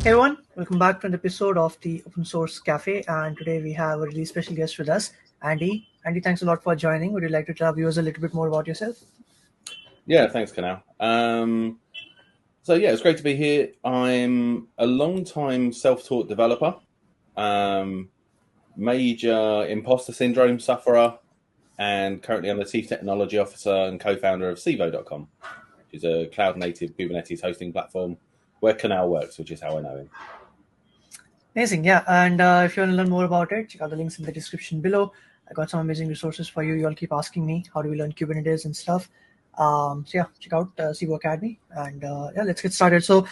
Hey everyone, welcome back to an episode of the Open Source Cafe. And today we have a really special guest with us, Andy. Andy, thanks a lot for joining. Would you like to tell our viewers a little bit more about yourself? Yeah, thanks, Kanal. It's great to be here. I'm a long-time self-taught developer, um, major imposter syndrome sufferer, and currently I'm the chief technology officer and co-founder of Civo.com, which is a cloud-native Kubernetes hosting platform where Kanal works, which is how I know him. Amazing, yeah. And if you want to learn more about it, check out the links in the description below. I got some amazing resources for you. You all keep asking me how do we learn Kubernetes and stuff. So yeah, check out Civo Academy, and yeah, let's get started. So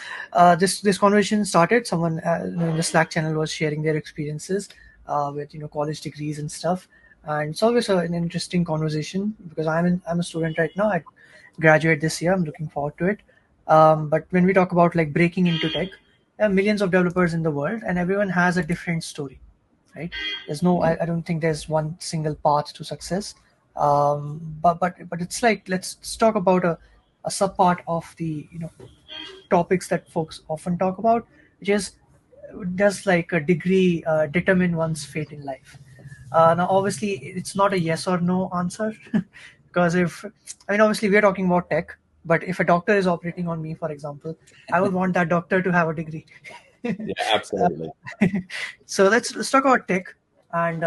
this conversation started. Someone in the Slack channel was sharing their experiences with college degrees and stuff, and it's always an interesting conversation because I'm a student right now. I graduate this year. I'm looking forward to it. But when we talk about like breaking into tech, there are millions of developers in the world and everyone has a different story, right? There's no I don't think there's one single path to success. But it's like let's talk about a sub part of the topics that folks often talk about, which is, does like a degree determine one's fate in life? Now obviously it's not a yes or no answer because if I mean obviously we're talking about tech, but if a doctor is operating on me, for example, I would want that doctor to have a degree. Yeah, absolutely. So let's talk about tech. And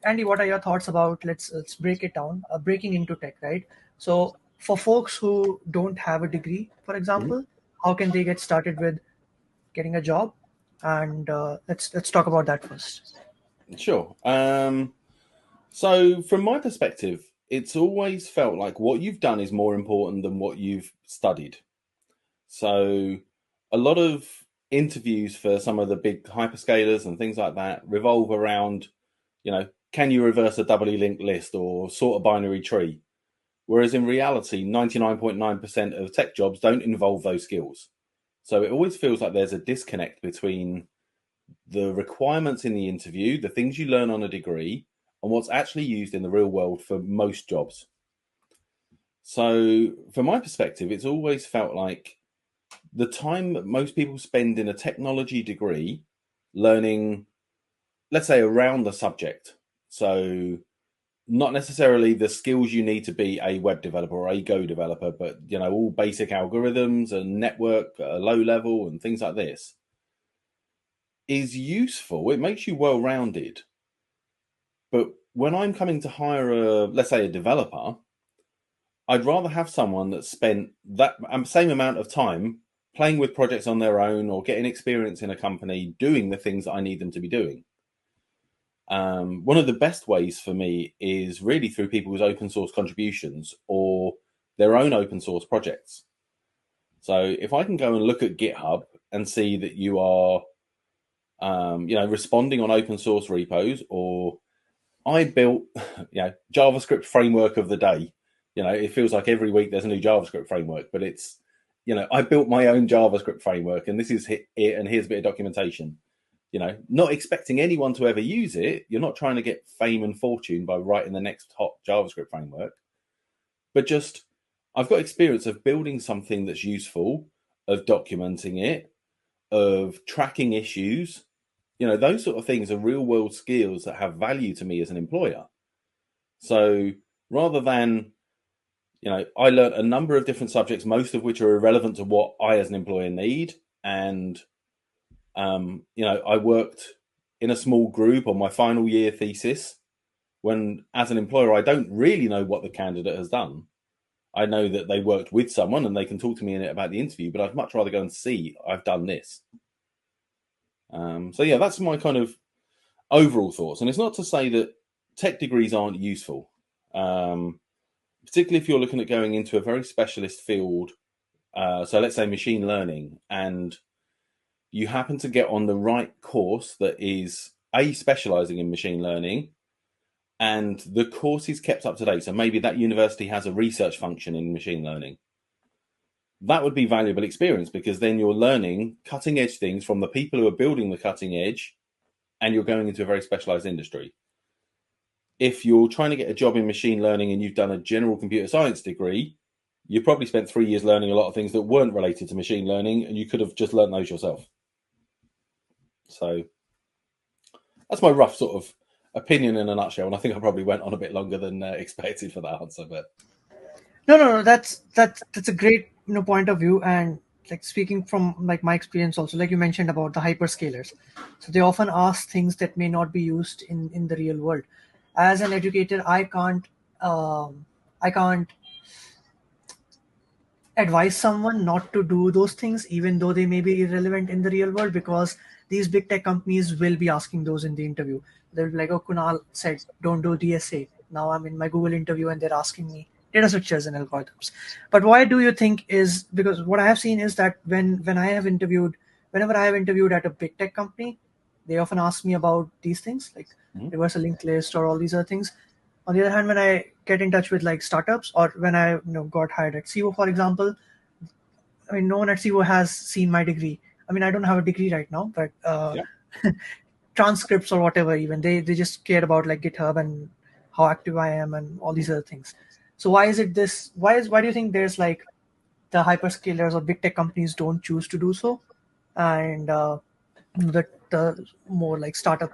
Andy, what are your thoughts about, let's break it down, breaking into tech, right? So for folks who don't have a degree, for Mhm. example, how can they get started with getting a job? And let's talk about that first. Sure. So from my perspective, it's always felt like what you've done is more important than what you've studied. So a lot of interviews for some of the big hyperscalers and things like that revolve around, can you reverse a doubly linked list or sort a binary tree? Whereas in reality, 99.9% of tech jobs don't involve those skills. So it always feels like there's a disconnect between the requirements in the interview, the things you learn on a degree, and what's actually used in the real world for most jobs. So, from my perspective, it's always felt like the time that most people spend in a technology degree learning, let's say, around the subject. So, not necessarily the skills you need to be a web developer or a Go developer, but all basic algorithms and network at a low level and things like this is useful. It makes you well rounded. But when I'm coming to hire let's say, a developer, I'd rather have someone that spent that same amount of time playing with projects on their own or getting experience in a company doing the things that I need them to be doing. One of the best ways for me is really through people's open source contributions or their own open source projects. So if I can go and look at GitHub and see that you are, responding on open source repos, or I built, JavaScript framework of the day. It feels like every week there's a new JavaScript framework, but it's, I built my own JavaScript framework, and this is it, and here's a bit of documentation. Not expecting anyone to ever use it. You're not trying to get fame and fortune by writing the next hot JavaScript framework, but just I've got experience of building something that's useful, of documenting it, of tracking issues. Those sort of things are real world skills that have value to me as an employer. So rather than, I learned a number of different subjects, most of which are irrelevant to what I as an employer need. And, I worked in a small group on my final year thesis when, as an employer, I don't really know what the candidate has done. I know that they worked with someone and they can talk to me in it about the interview, but I'd much rather go and see I've done this. So that's my kind of overall thoughts. And it's not to say that tech degrees aren't useful, particularly if you're looking at going into a very specialist field. So let's say machine learning, and you happen to get on the right course that is specializing in machine learning, and the course is kept up to date. So maybe that university has a research function in machine learning. That would be valuable experience because then you're learning cutting edge things from the people who are building the cutting edge, and you're going into a very specialized industry. If you're trying to get a job in machine learning and you've done a general computer science degree, you probably spent 3 years learning a lot of things that weren't related to machine learning, and you could have just learned those yourself. So that's my rough sort of opinion in a nutshell. And I think I probably went on a bit longer than expected for that answer, but No. That's a great point of view. And like speaking from like my experience also, like you mentioned about the hyperscalers, so they often ask things that may not be used in the real world. As an educator, I can't advise someone not to do those things, even though they may be irrelevant in the real world, because these big tech companies will be asking those in the interview. They'll be like, "Oh, Kunal said don't do DSA." Now I'm in my Google interview and they're asking me data structures and algorithms. But why do you think is because what I have seen is that whenever I have interviewed at a big tech company, they often ask me about these things like reversal linked list or all these other things. On the other hand, when I get in touch with like startups, or when I got hired at Civo, for example, I mean, no one at Civo has seen my degree. I mean, I don't have a degree right now, but yeah. transcripts or whatever, even they just care about like GitHub and how active I am and all these other things. So why is it this? Why do you think there's like the hyperscalers or big tech companies don't choose to do so, and the more like startup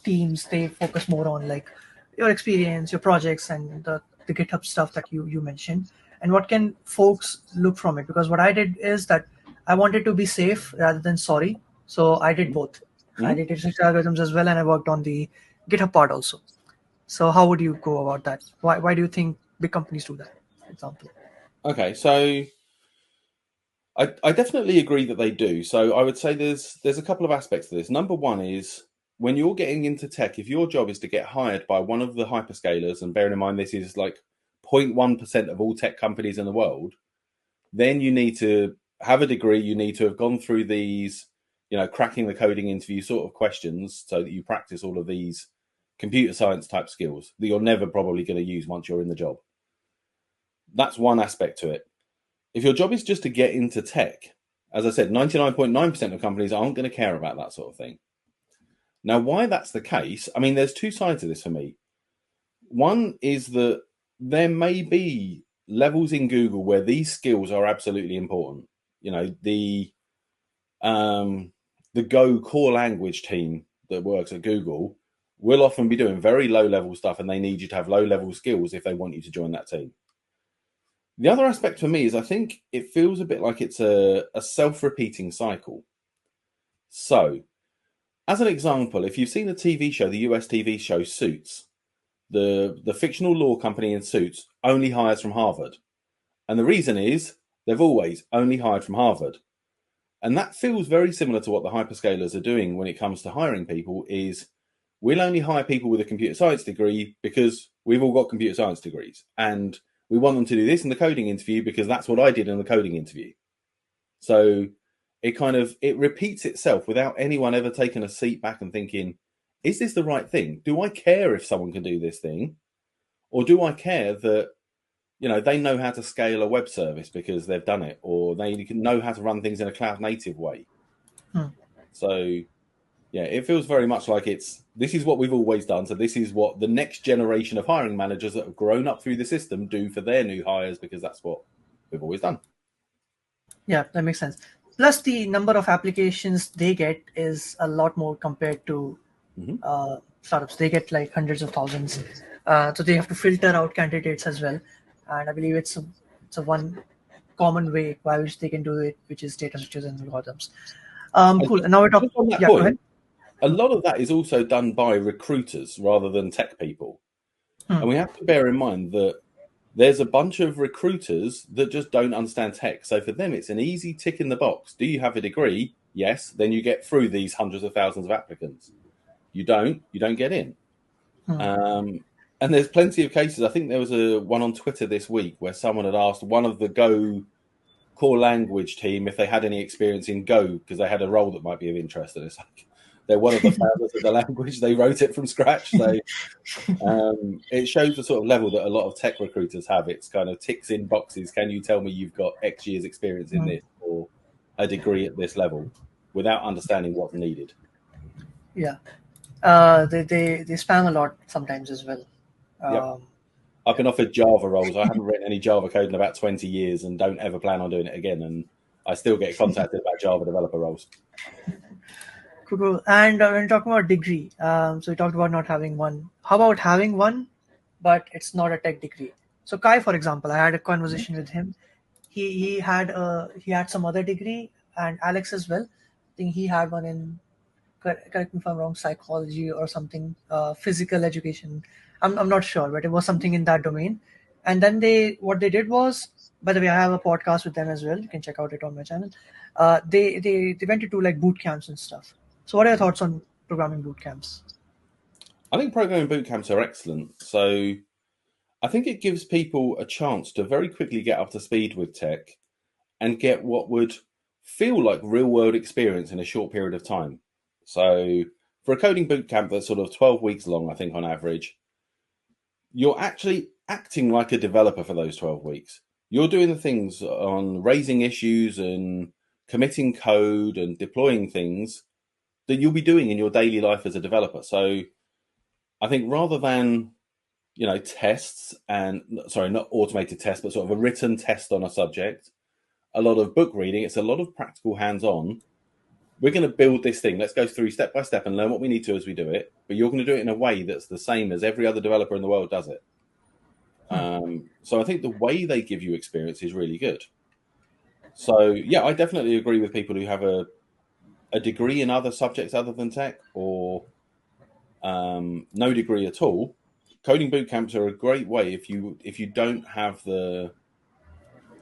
teams, they focus more on like your experience, your projects, and the GitHub stuff that you mentioned? And what can folks look from it? Because what I did is that I wanted to be safe rather than sorry, so I did both. I did research algorithms as well, and I worked on the GitHub part also. So how would you go about that? Why do you think big companies do that, for example? Okay, so I definitely agree that they do. So I would say there's a couple of aspects to this. Number one is when you're getting into tech, if your job is to get hired by one of the hyperscalers, and bearing in mind this is like 0.1% of all tech companies in the world, then you need to have a degree. You need to have gone through these, cracking the coding interview sort of questions so that you practice all of these computer science type skills that you're never probably going to use once you're in the job. That's one aspect to it. If your job is just to get into tech, as I said, 99.9% of companies aren't going to care about that sort of thing. Now, why that's the case, I mean, there's two sides to this for me. One is that there may be levels in Google where these skills are absolutely important. The Go core language team that works at Google will often be doing very low level stuff, and they need you to have low level skills if they want you to join that team. The other aspect for me is I think it feels a bit like it's a self-repeating cycle. So, as an example, if you've seen the TV show, the US TV show Suits, the fictional law company in Suits only hires from Harvard. And the reason is they've always only hired from Harvard. And that feels very similar to what the hyperscalers are doing when it comes to hiring people is we'll only hire people with a computer science degree because we've all got computer science degrees. And we want them to do this in the coding interview because that's what I did in the coding interview. So it repeats itself without anyone ever taking a seat back and thinking, is this the right thing? Do I care if someone can do this thing? Or do I care that, they know how to scale a web service because they've done it, or they know how to run things in a cloud native way? So yeah, it feels very much like this is what we've always done. So this is what the next generation of hiring managers that have grown up through the system do for their new hires because that's what we've always done. Yeah, that makes sense. Plus, the number of applications they get is a lot more compared to startups. They get like hundreds of thousands, so they have to filter out candidates as well. And I believe it's a one common way by which they can do it, which is data structures and algorithms. Cool. And now we're talking. Just on that Yeah, point, go ahead. a lot of that is also done by recruiters rather than tech people. And we have to bear in mind that there's a bunch of recruiters that just don't understand tech. So for them, it's an easy tick in the box. Do you have a degree? Yes. Then you get through these hundreds of thousands of applicants. You don't get in. And there's plenty of cases. I think there was one on Twitter this week where someone had asked one of the Go core language team if they had any experience in Go because they had a role that might be of interest. And it's like they're one of the founders of the language. They wrote it from scratch. So it shows the sort of level that a lot of tech recruiters have. It's kind of ticks in boxes. Can you tell me you've got X years experience in this or a degree at this level without understanding what's needed? Yeah. They spam a lot sometimes as well. Yep. I've been offered Java roles. I haven't written any Java code in about 20 years and don't ever plan on doing it again. And I still get contacted about Java developer roles. Cool. And when talking about degree, so we talked about not having one. How about having one, but it's not a tech degree? So Kai, for example, I had a conversation with him. He had some other degree, and Alex as well. I think he had one in, correct me if I'm wrong, psychology or something, physical education. I'm not sure, but it was something in that domain. And then what they did was, by the way, I have a podcast with them as well. You can check out it on my channel. They went to do like boot camps and stuff. So what are your thoughts on programming boot camps? I think programming boot camps are excellent. So I think it gives people a chance to very quickly get up to speed with tech and get what would feel like real world experience in a short period of time. So for a coding boot camp that's sort of 12 weeks long, I think on average, you're actually acting like a developer for those 12 weeks. You're doing the things on raising issues and committing code and deploying things that you'll be doing in your daily life as a developer. So I think rather than tests and sorry, not automated tests, but sort of a written test on a subject, a lot of book reading, it's a lot of practical hands-on. We're going to build this thing. Let's go through step by step and learn what we need to as we do it. But you're going to do it in a way that's the same as every other developer in the world does it. So I think the way they give you experience is really good. So yeah, I definitely agree with people who have a degree in other subjects other than tech, or no degree at all. Coding boot camps are a great way if you don't have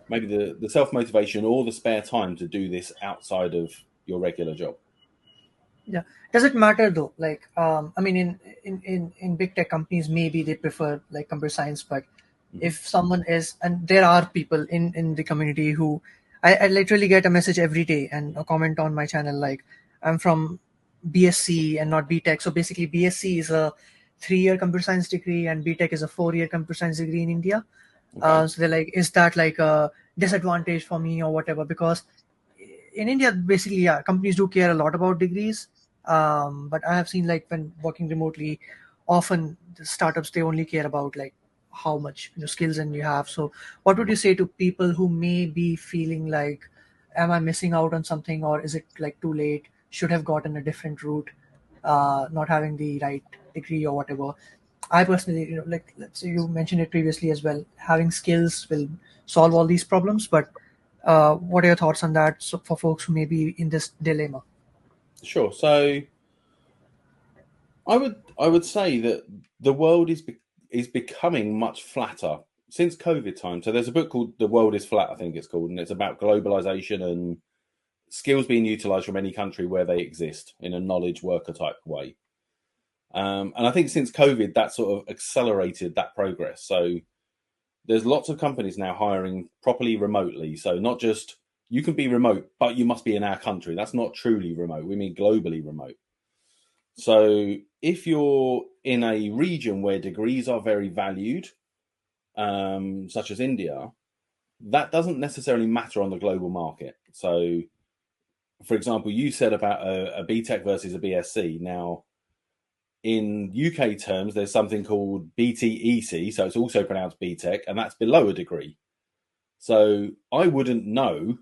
maybe the self motivation or the spare time to do this outside of your regular job. Yeah. Does it matter though? Like, I mean, in big tech companies, maybe they prefer like computer science, but if someone is, and there are people in the community who, I literally get a message every day and a comment on my channel like, I'm from BSc and not BTech. So basically, BSc is a 3-year computer science degree, and BTech is a 4-year computer science degree in India. Okay. So they're like, is that like a disadvantage for me or whatever? Because in India, basically, yeah, companies do care a lot about degrees. But I have seen like when working remotely, often the startups they only care about like how much skills and you have. So, what would you say to people who may be feeling like, am I missing out on something, or is it like too late? Should have gotten a different route, not having the right degree or whatever. I personally, like let's say you mentioned it previously as well, having skills will solve all these problems. But what are your thoughts on that for folks who may be in this dilemma? Sure. So I would say that the world is becoming much flatter since COVID time. So there's a book called The World is Flat, I think it's called, and it's about globalization and skills being utilized from any country where they exist in a knowledge worker type way. And I think since COVID, that sort of accelerated that progress. So there's lots of companies now hiring properly remotely. So not just you can be remote, but you must be in our country. That's not truly remote. We mean globally remote. So if you're in a region where degrees are very valued, such as India, that doesn't necessarily matter on the global market. So, for example, you said about a BTEC versus a BSc. Now, in UK terms, there's something called BTEC, so it's also pronounced BTEC, and that's below a degree. So I wouldn't know,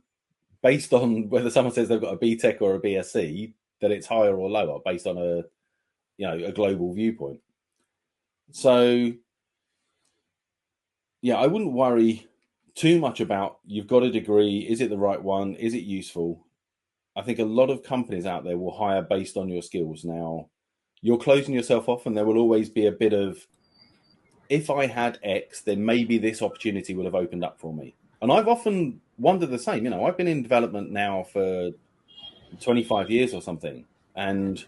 based on whether someone says they've got a BTEC or a BSc, that it's higher or lower based on a global viewpoint. So yeah, I wouldn't worry too much about you've got a degree, is it the right one, is it useful? I think a lot of companies out there will hire based on your skills. Now, you're closing yourself off, and there will always be a bit of, if I had X, then maybe this opportunity would have opened up for me. And I've often wondered the same. I've been in development now for 25 years or something, and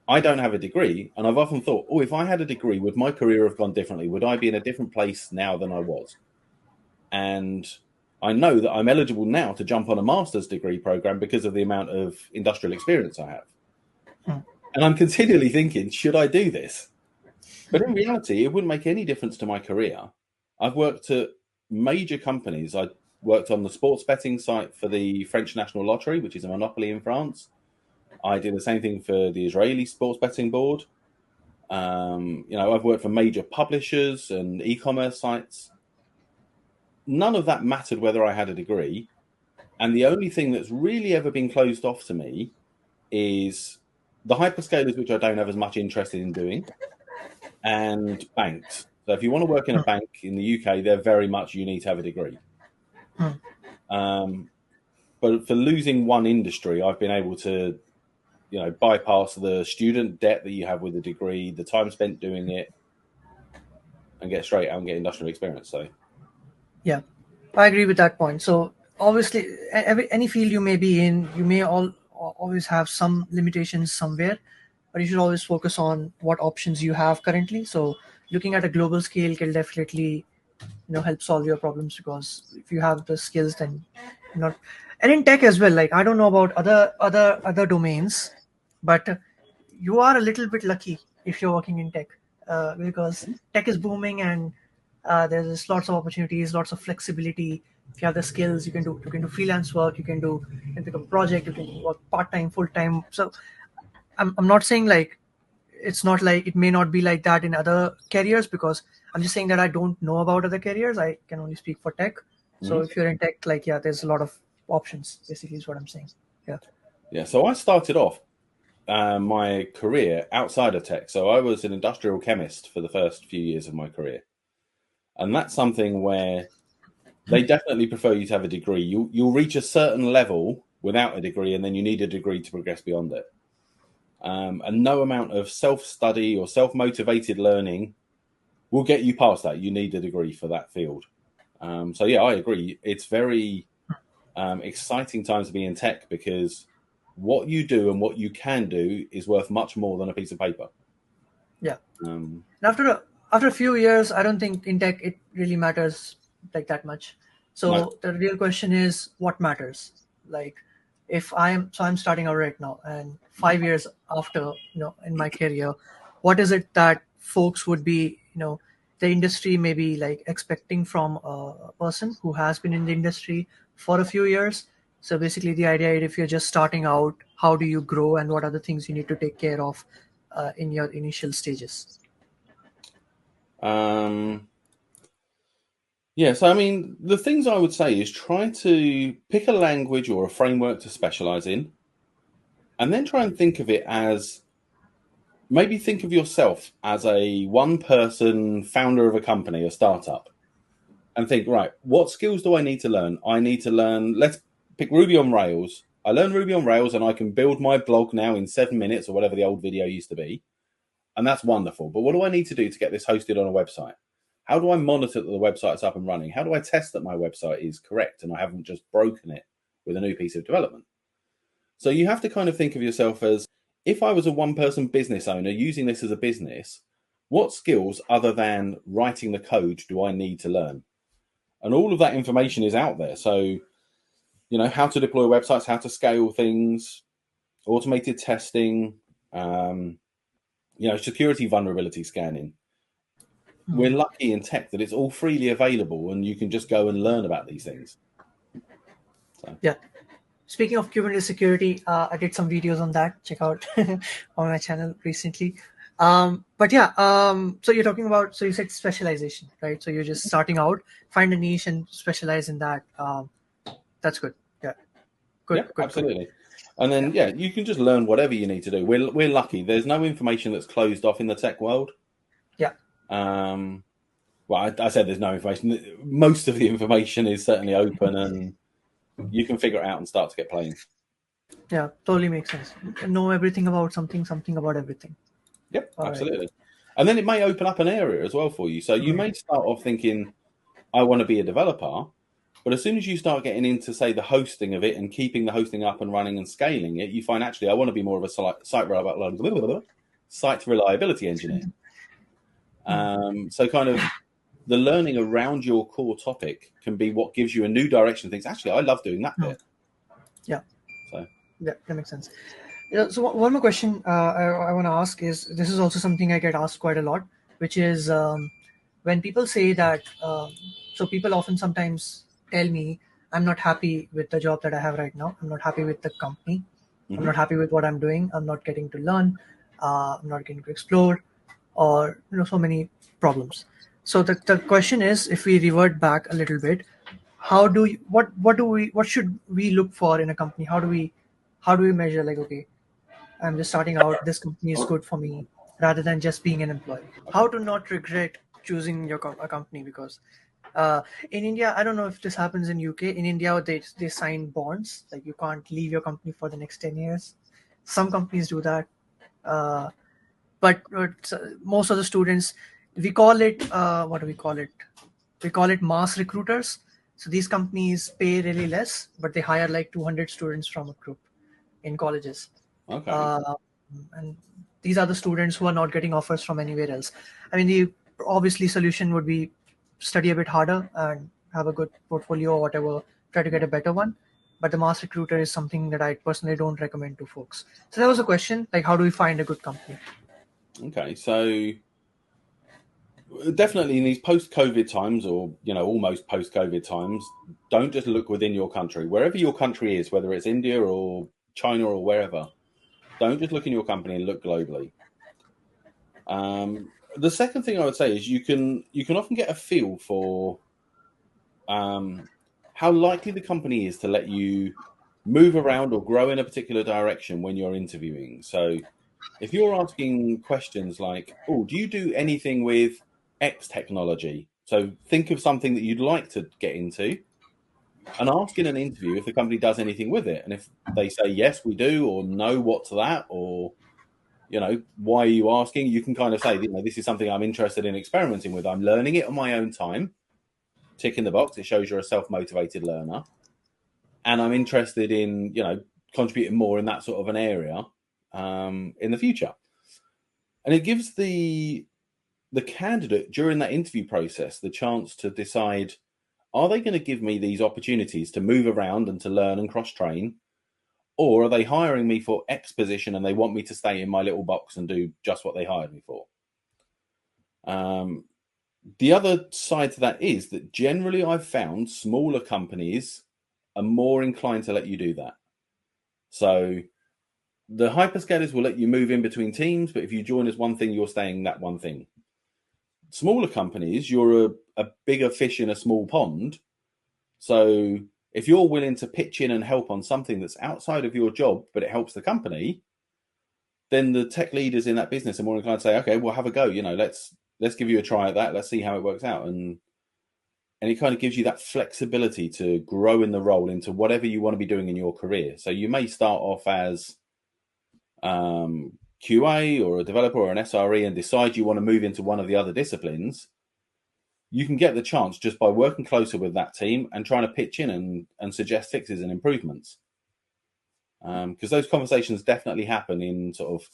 I don't have a degree. And I've often thought, oh, if I had a degree, would my career have gone differently? Would I be in a different place now than I was? And I know that I'm eligible now to jump on a master's degree program because of the amount of industrial experience I have. Hmm. And I'm continually thinking, should I do this? But in reality, it wouldn't make any difference to my career. I've worked at major companies. I worked on the sports betting site for the French National Lottery, which is a monopoly in France. I did the same thing for the Israeli Sports Betting Board. I've worked for major publishers and e-commerce sites. None of that mattered whether I had a degree. And the only thing that's really ever been closed off to me is the hyperscalers, which I don't have as much interest in doing, and banks. So if you want to work in a bank in the UK, they're very much you need to have a degree. But for losing one industry, I've been able to, bypass the student debt that you have with a degree, the time spent doing it, and get straight out and get industrial experience. So, yeah, I agree with that point. So obviously, any field you may be in, you may always have some limitations somewhere, but you should always focus on what options you have currently. So looking at a global scale can definitely help solve your problems, because if you have the skills, then not. And in tech as well, like I don't know about other domains, but you are a little bit lucky if you're working in tech, because tech is booming, and there's lots of opportunities, lots of flexibility. If you have the skills, you can do freelance work, you can pick up a project, you can work part-time, full-time. So I'm not saying like it's not like it may not be like that in other careers, because I'm just saying that I don't know about other careers. I can only speak for tech. So if you're in tech, like, yeah, there's a lot of options, basically is what I'm saying. Yeah. So I started off my career outside of tech. So I was an industrial chemist for the first few years of my career. And that's something where they definitely prefer you to have a degree. You'll reach a certain level without a degree, and then you need a degree to progress beyond it. And no amount of self-study or self-motivated learning will get you past that. You need a degree for that field. So yeah, I agree. It's very exciting times to be in tech, because what you do and what you can do is worth much more than a piece of paper. Yeah. And after a few years, I don't think in tech it really matters like that much. So No. the real question is what matters. Like if I'm starting out right now, and 5 years after, in my career, what is it that folks would be, the industry may be like expecting from a person who has been in the industry for a few years. So basically the idea is, if you're just starting out, how do you grow, and what are the things you need to take care of in your initial stages? Yeah, so I mean, the things I would say is try to pick a language or a framework to specialize in, and then try and think of it as, maybe think of yourself as a one-person founder of a company, a startup, and think, right, what skills do I need to learn? I need to learn, let's pick Ruby on Rails. I learn Ruby on Rails and I can build my blog now in 7 minutes, or whatever the old video used to be. And that's wonderful. But what do I need to do to get this hosted on a website? How do I monitor that the website's up and running? How do I test that my website is correct and I haven't just broken it with a new piece of development? So you have to kind of think of yourself as, if I was a one-person business owner using this as a business, what skills other than writing the code do I need to learn? And all of that information is out there. So, how to deploy websites, how to scale things, automated testing, security vulnerability scanning. We're lucky in tech that it's all freely available and you can just go and learn about these things. So. Yeah. Speaking of Kubernetes security, I did some videos on that. Check out on my channel recently. But yeah, so you're talking about, so you said specialization, right? So you're just starting out, find a niche and specialize in that. That's good. Yeah. Good. Yeah, good, absolutely. good. And then, you can just learn whatever you need to do. We're lucky. There's no information that's closed off in the tech world. Yeah. Well, I said there's no information. Most of the information is certainly open, and you can figure it out and start to get playing. Yeah, totally makes sense. Know everything about something about everything. Yep, absolutely. Right. And then it may open up an area as well for you. So you may start off thinking, I want to be a developer. But as soon as you start getting into, say, the hosting of it and keeping the hosting up and running and scaling it, you find, actually, I want to be more of a site reliability engineer. So kind of the learning around your core topic can be what gives you a new direction. Things, actually, I love doing that bit. Yeah. So yeah, that makes sense. Yeah, so one more question I want to ask is, this is also something I get asked quite a lot, which is when people say that, so people often sometimes tell me, I'm not happy with the job that I have right now. I'm not happy with the company. I'm not happy with what I'm doing. I'm not getting to learn. I'm not getting to explore, or so many problems. So the question is, if we revert back a little bit, what should we look for in a company? How do we measure, like, okay, I'm just starting out. This company is good for me, rather than just being an employee. How Okay. to not regret choosing a company? Because in India, I don't know if this happens in UK. In India, they sign bonds, like you can't leave your company for the next 10 years. Some companies do that, uh, but most of the students, we call it, what do we call it? We call it mass recruiters. So these companies pay really less, but they hire like 200 students from a group in colleges. Okay. uh, and these are the students who are not getting offers from anywhere else. I mean, the obviously solution would be study a bit harder and have a good portfolio or whatever, try to get a better one. But the mass recruiter is something that I personally don't recommend to folks. So that was a question, like, how do we find a good company? Okay. So definitely in these post-COVID times, or almost post-COVID times, don't just look within your country. Wherever your country is, whether it's India or China or wherever, don't just look in your company and look globally. The second thing I would say is you can often get a feel for how likely the company is to let you move around or grow in a particular direction when you're interviewing. So if you're asking questions like, "Oh, do you do anything with X technology?" So think of something that you'd like to get into, and ask in an interview if the company does anything with it. And if they say yes, we do, or no, what's that, or why are you asking? You can kind of say, this is something I'm interested in experimenting with. I'm learning it on my own time. Tick in the box. It shows you're a self-motivated learner, and I'm interested in contributing more in that sort of an area in the future. And it gives the candidate during that interview process the chance to decide, are they going to give me these opportunities to move around and to learn and cross train, or are they hiring me for X position and they want me to stay in my little box and do just what they hired me for? um, the other side to that is that generally I've found smaller companies are more inclined to let you do that. So the hyperscalers will let you move in between teams, but if you join as one thing, you're staying that one thing. Smaller companies, you're a bigger fish in a small pond. So if you're willing to pitch in and help on something that's outside of your job, but it helps the company, then the tech leaders in that business are more inclined to say, okay, well, have a go. Let's give you a try at that. Let's see how it works out. And it kind of gives you that flexibility to grow in the role into whatever you want to be doing in your career. So you may start off as QA or a developer or an SRE and decide you want to move into one of the other disciplines. You can get the chance just by working closer with that team and trying to pitch in and suggest fixes and improvements. Because those conversations definitely happen in sort of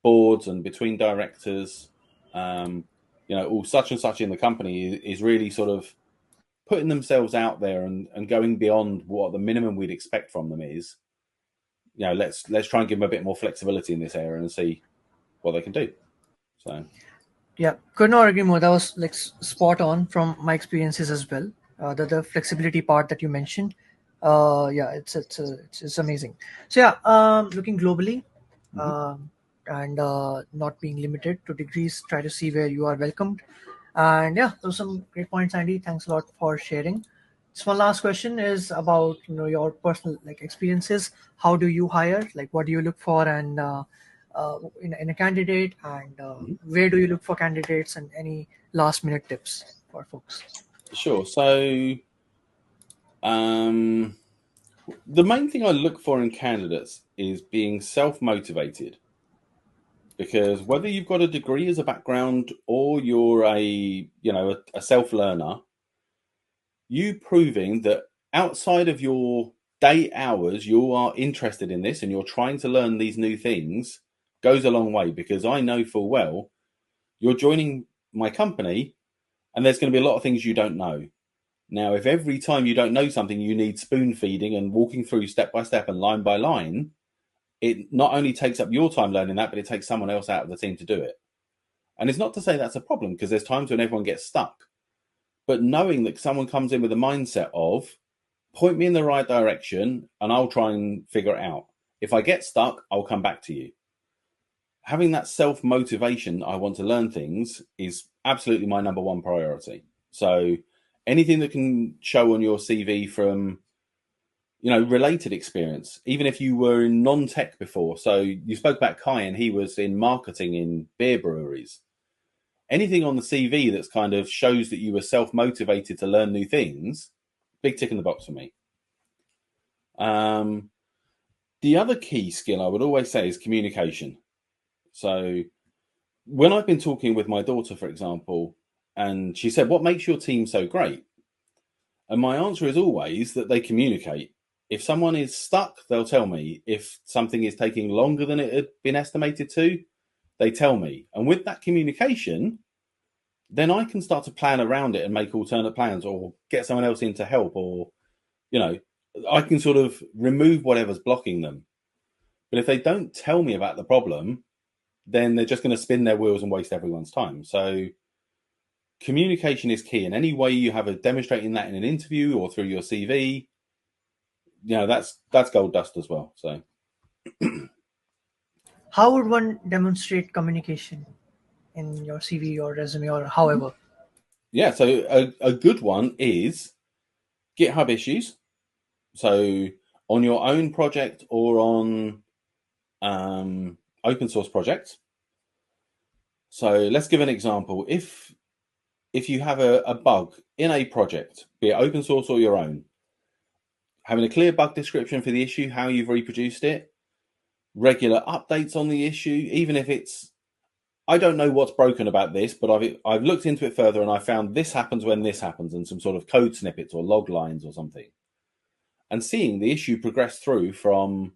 boards and between directors. Such and such in the company is really sort of putting themselves out there and going beyond what the minimum we'd expect from them is. Let's try and give them a bit more flexibility in this area and see what they can do. So Yeah, could not agree more. That was like spot on from my experiences as well. The flexibility part that you mentioned, yeah, it's amazing. So yeah, looking globally, mhm. and not being limited to degrees, try to see where you are welcomed. And yeah, those are some great points, Andy. Thanks a lot for sharing. So one last question is about your personal like experiences. How do you hire? Like, what do you look for, and in a candidate, and Mhm. where do you look for candidates, and any last minute tips for folks? Sure. So um, the main thing I look for in candidates is being self motivated. Because whether you've got a degree as a background or you're a self learner, you proving that outside of your day hours you are interested in this and you're trying to learn these new things goes a long way. Because I know full well you're joining my company and there's going to be a lot of things you don't know. Now, if every time you don't know something you need spoon feeding and walking through step by step and line by line, it not only takes up your time learning that, but it takes someone else out of the team to do it. And it's not to say that's a problem, because there's times when everyone gets stuck. But knowing that someone comes in with a mindset of, point me in the right direction and I'll try and figure it out. If I get stuck, I'll come back to you. Having that self motivation, I want to learn things, is absolutely my number one priority. So anything that can show on your CV from, related experience, even if you were in non-tech before. So you spoke about Kai, and he was in marketing in beer breweries. Anything on the CV that's kind of shows that you were self-motivated to learn new things, big tick in the box for me. The other key skill I would always say is communication. So when I've been talking with my daughter, for example, and she said, "What makes your team so great?" And my answer is always that they communicate. If someone is stuck, they'll tell me. If something is taking longer than it had been estimated to, they tell me. And with that communication, then I can start to plan around it and make alternate plans, or get someone else in to help, or, I can sort of remove whatever's blocking them. But if they don't tell me about the problem, then they're just going to spin their wheels and waste everyone's time. So communication is key. And any way you have of demonstrating that in an interview or through your CV, that's gold dust as well. So How would one demonstrate communication in your CV or resume or however? yeah, so a good one is GitHub issues. So on your own project or on open source projects. So let's give an example. If you have a bug in a project, be it open source or your own, having a clear bug description for the issue, how you've reproduced it, regular updates on the issue, even if it's, I don't know what's broken about this, but I've looked into it further and I found this happens when this happens, and some sort of code snippets or log lines or something. And seeing the issue progress through from,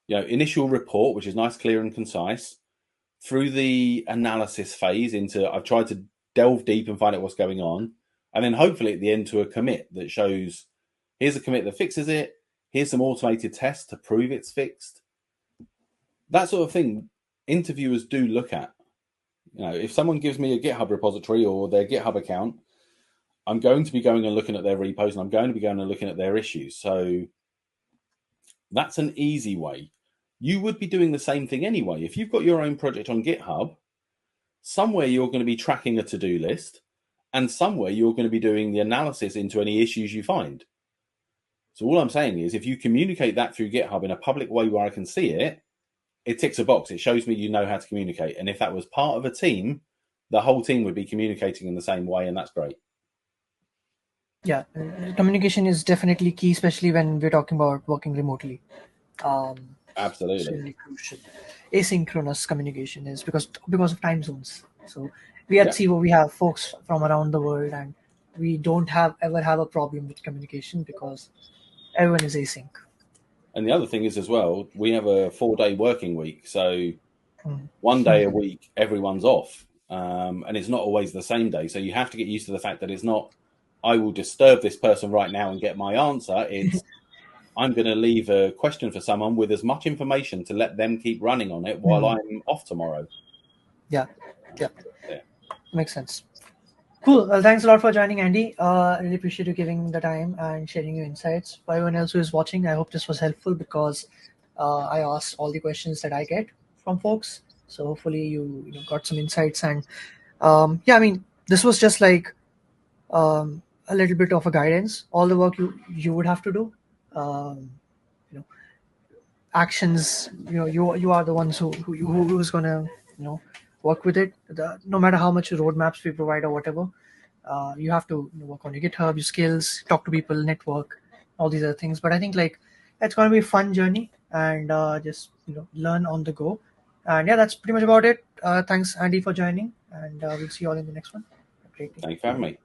initial report, which is nice, clear and concise, through the analysis phase into, I've tried to delve deep and find out what's going on, and then hopefully at the end to a commit that shows, here's a commit that fixes it, here's some automated tests to prove it's fixed. That sort of thing interviewers do look at. If someone gives me a GitHub repository or their GitHub account, I'm going to be going and looking at their repos, and I'm going to be going and looking at their issues. So that's an easy way. You would be doing the same thing anyway. If you've got your own project on GitHub, somewhere you're going to be tracking a to-do list, and somewhere you're going to be doing the analysis into any issues you find. So all I'm saying is, if you communicate that through GitHub in a public way where I can see it, it ticks a box. It shows me you know how to communicate. And if that was part of a team, the whole team would be communicating in the same way, and that's great. Yeah, communication is definitely key, especially when we're talking about working remotely. Absolutely. It's really crucial. Asynchronous communication is because of time zones. So we at Civo, we have folks from around the world, and we don't ever have a problem with communication because everyone is async. And the other thing is as well, we have a 4-day working week. So one day a week, everyone's off. And it's not always the same day. So you have to get used to the fact that it's not, I will disturb this person right now and get my answer. It's, I'm going to leave a question for someone with as much information to let them keep running on it while I'm off tomorrow. Yeah. Makes sense. Cool. Well, thanks a lot for joining, Andy. I really appreciate you giving the time and sharing your insights. For everyone else who is watching, I hope this was helpful because I asked all the questions that I get from folks. So hopefully you got some insights. And this was just like a little bit of a guidance. All the work you would have to do. Actions, you are the ones who's gonna work with it. No matter how much roadmaps we provide or whatever, you have to work on your GitHub, your skills, talk to people, network, all these other things. But I think it's going to be a fun journey, and just learn on the go. And yeah, that's pretty much about it. Thanks, Andy, for joining, and we'll see you all in the next one. Have a great day. Thanks for having me.